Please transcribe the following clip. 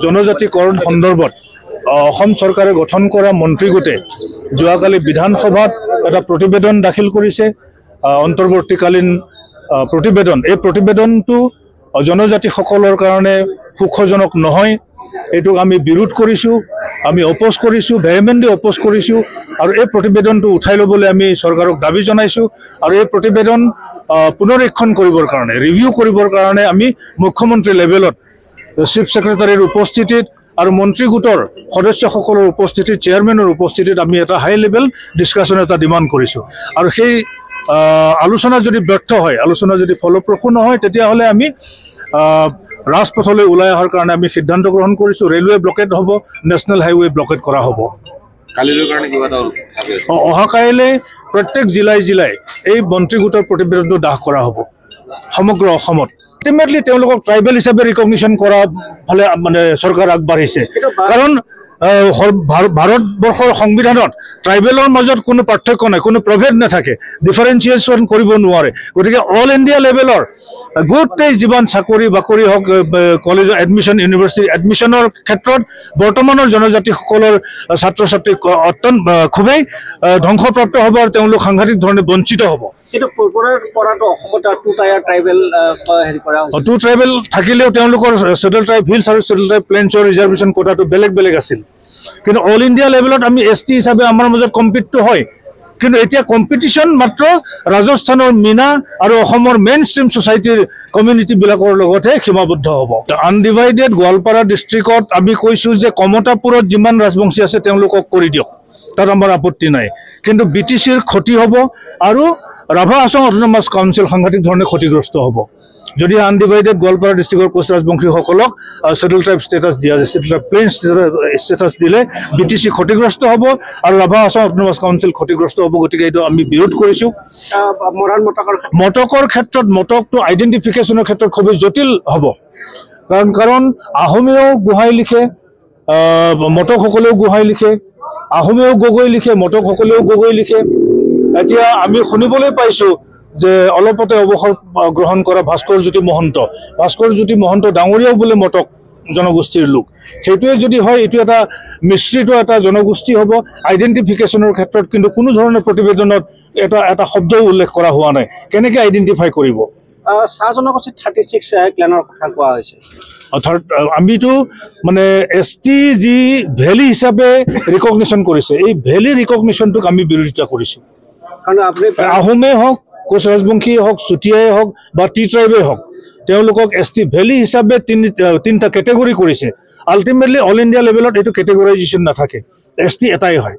জনজাতিকৰণ সন্দৰ্ভত অসম চৰকাৰে গঠন কৰা মন্ত্ৰী গোটে যোৱাকালি বিধানসভাত এটা প্ৰতিবেদন দাখিল কৰিছে অন্তৰ্বৰ্তীকালীন প্ৰতিবেদন। এই প্ৰতিবেদনটো জনজাতিসকলৰ কাৰণে সুখজনক নহয়। এইটোক আমি বিৰোধ কৰিছোঁ, আমি অপোজ কৰিছোঁ, ভেহেমেণ্টলি অপোজ কৰিছোঁ আৰু এই প্ৰতিবেদনটো উঠাই ল'বলৈ আমি চৰকাৰক দাবী জনাইছোঁ। আৰু এই প্ৰতিবেদন পুনৰীক্ষণ কৰিবৰ কাৰণে, ৰিভিউ কৰিবৰ কাৰণে আমি মুখ্যমন্ত্ৰী লেভেলত চিফ ছেক্ৰেটাৰীৰ উপস্থিতিত আৰু মন্ত্ৰী গোটৰ সদস্যসকলৰ উপস্থিতিত, চেয়াৰমেনৰ উপস্থিতিত আমি এটা হাই লেভেল ডিছকাশ্যন এটা ডিমাণ্ড কৰিছোঁ। আৰু সেই আলোচনা যদি ব্যৰ্থ হয়, আলোচনা যদি ফলপ্ৰসূ নহয়, তেতিয়াহ'লে আমি ৰাজপথলৈ ওলাই অহাৰ কাৰণে আমি সিদ্ধান্ত গ্ৰহণ কৰিছোঁ। ৰেলৱে ব্লকেট হ'ব, নেশ্যনেল হাইৱে ব্লকেট কৰা হ'ব। অহা কাইলৈ প্ৰত্যেক জিলাই জিলাই এই মন্ত্ৰী গোটৰ প্ৰতিবেদনটো দাহ কৰা হ'ব সমগ্ৰ অসমত। আল্টিমেটলি তেওঁলোকক ট্ৰাইবেল হিচাপে ৰিকগনিশ্যন কৰা ফালে মানে চৰকাৰ আগবাঢ়িছে। কাৰণ ভাৰতবৰ্ষৰ সংবিধানত ট্ৰাইবেলৰ মাজত কোনো পাৰ্থক্য নাই, কোনো প্ৰভেদ নাথাকে, ডিফাৰেঞ্চিয়েশ্যন কৰিব নোৱাৰে। গতিকে অল ইণ্ডিয়া লেভেলৰ গোটেই যিমান চাকৰি বাকৰি হওক, কলেজৰ এডমিশ্যন, ইউনিভাৰ্চিটি এডমিশ্যনৰ ক্ষেত্ৰত বৰ্তমানৰ জনজাতিসকলৰ ছাত্ৰ ছাত্ৰী খুবেই ধ্বংসপ্ৰাপ্ত হ'ব আৰু তেওঁলোক সাংঘাতিক ধৰণে বঞ্চিত হ'ব। টু ট্ৰাইবেল থাকিলেও তেওঁলোকৰ ছেটেল ট্ৰাইব হিলছ আৰু ছেটেল ট্ৰাইব প্লেইনছৰ ৰিজাৰ্ভেশ্যন কোটাটো বেলেগ বেলেগ আছিল। কিন্তু অল ইণ্ডিয়া লেভেলত আমি ST হিচাপে আমাৰ মাজত কম্পিটটো হয়। কিন্তু এতিয়া কম্পিটিশ্যন মাত্ৰ ৰাজস্থানৰ মীনা আৰু অসমৰ মেইন ষ্ট্ৰীম ছ'চাইটিৰ কমিউনিটিবিলাকৰ লগতহে সীমাবদ্ধ হ'ব। আনডিভাইডেড গোৱালপাৰা ডিষ্ট্ৰিক্টত আমি কৈছোঁ যে কমতাপুৰত যিমান ৰাজবংশী আছে তেওঁলোকক কৰি দিয়ক, তাত আমাৰ আপত্তি নাই। কিন্তু BTCৰ ক্ষতি হ'ব আৰু ৰাভা আছাম অট'নমাছ কাউন্সিল সাংঘাতিক ধৰণে ক্ষতিগ্ৰস্ত হ'ব যদি আনডিভাইডেড গোৱালপাৰা ডিষ্ট্ৰিক্টৰ কোচ ৰাজবংশীসকলক ছেটেল ট্ৰাইব ষ্টেটাছ দিয়া যায়। ছেটেল ট্ৰাইব প্লেইন ষ্টেটাছ দিলে BTC ক্ষতিগ্ৰস্ত হ'ব আৰু ৰাভা আছাম অট'নমাছ কাউন্সিল ক্ষতিগ্ৰস্ত হ'ব। গতিকে এইটো আমি বিৰোধ কৰিছোঁ। মটকৰ ক্ষেত্ৰত মটকটো আইডেণ্টিফিকেশ্যনৰ ক্ষেত্ৰত খুবেই জটিল হ'ব। কাৰণ আহোমেও গোহাঁই লিখে, মটকসকলেও গোহাঁই লিখে, আহোমেও গগৈ লিখে, মটকসকলেও গগৈ লিখে। এতিয়া আমি শুনিবলৈ পাইছোঁ যে অলপতে অৱসৰ গ্ৰহণ কৰা ভাস্কৰ জ্যোতি মহন্ত ডাঙৰীয়াও বোলে মটক জনগোষ্ঠীৰ লোক। সেইটোৱে যদি হয়, এইটো এটা মিশ্ৰিত এটা জনগোষ্ঠী হ'ব। আইডেণ্টিফিকেশ্যনৰ ক্ষেত্ৰত কিন্তু কোনো ধৰণৰ প্ৰতিবেদনত এটা শব্দও উল্লেখ কৰা হোৱা নাই। কেনেকৈ আইডেণ্টিফাই কৰিব? চাহ জনগোষ্ঠী 36 ক্লেনৰ কথা কোৱা হৈছে। অৰ্থাৎ আমিতো মানে ST যি ভেলী হিচাপে ৰিকগনিশ্যন কৰিছে, এই ভেলী ৰিকগনিশ্যনটোক আমি বিৰোধিতা কৰিছোঁ। আহোমেই হওক, কোচ ৰাজবংশীয়ে হওক, চুতীয়াই হওক বা টি ট্ৰাইবেই হওক, তেওঁলোকক ST ভেলী হিচাপে তিনিটা কেটেগৰী কৰিছে। আল্টিমেটলি অল ইণ্ডিয়া লেভেলত এইটো কেটেগৰাইজেশ্যন নাথাকে, ST এটাই হয়।